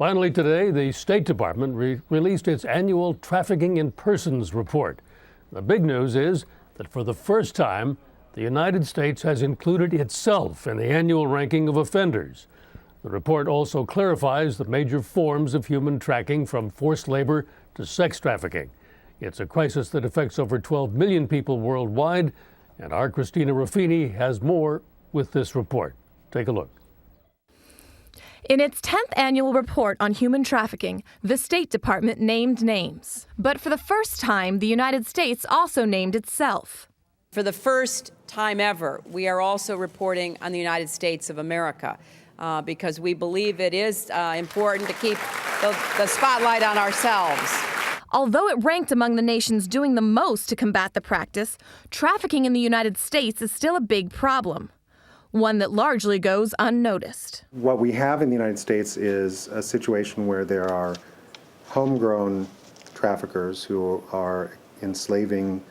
Finally today, the State Department released its annual Trafficking in Persons report. The big news is that for the first time, the United States has included itself in the annual ranking of offenders. The report also clarifies the major forms of human trafficking, from forced labor to sex trafficking. It's a crisis that affects over 12 million people worldwide, and our Christina Ruffini has more with this report. Take a look. In its 10th annual report on human trafficking, the State Department named names. But for the first time, the United States also named itself. For the first time ever, we are also reporting on the United States of America because we believe it is important to keep the spotlight on ourselves. Although it ranked among the nations doing the most to combat the practice, trafficking in the United States is still a big problem, one that largely goes unnoticed. What we have in the United States is a situation where there are homegrown traffickers who are enslaving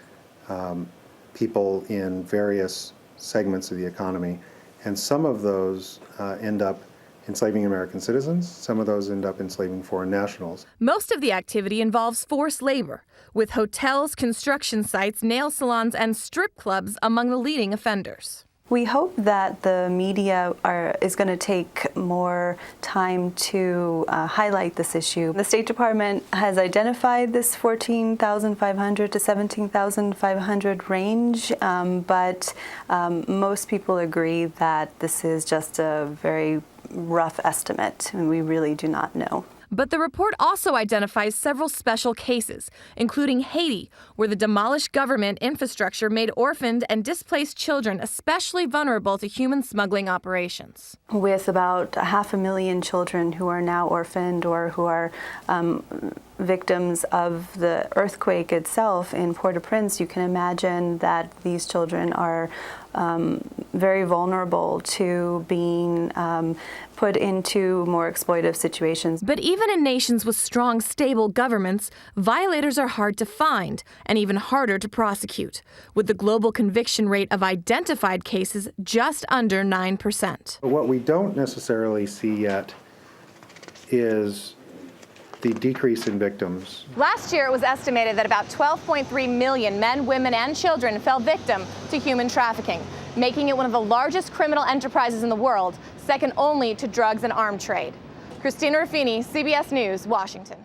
people in various segments of the economy, and some of those end up enslaving American citizens. Some of those end up enslaving foreign nationals. Most of the activity involves forced labor, with hotels, construction sites, nail salons, and strip clubs among the leading offenders. We hope that the media is going to take more time to highlight this issue. The State Department has identified this 14,500 to 17,500 range, but most people agree that this is just a very rough estimate, and we really do not know. But the report also identifies several special cases, including Haiti, where the demolished government infrastructure made orphaned and displaced children especially vulnerable to human smuggling operations. With about 500,000 children who are now orphaned or who are victims of the earthquake itself in Port-au-Prince, you can imagine that these children are very vulnerable to being put into more exploitive situations. But even in nations with strong, stable governments, violators are hard to find and even harder to prosecute, with the global conviction rate of identified cases just under 9%. What we don't necessarily see yet is the decrease in victims. Last year, it was estimated that about 12.3 million men, women, and children fell victim to human trafficking, making it one of the largest criminal enterprises in the world, second only to drugs and arms trade. Christina Ruffini, CBS News, Washington.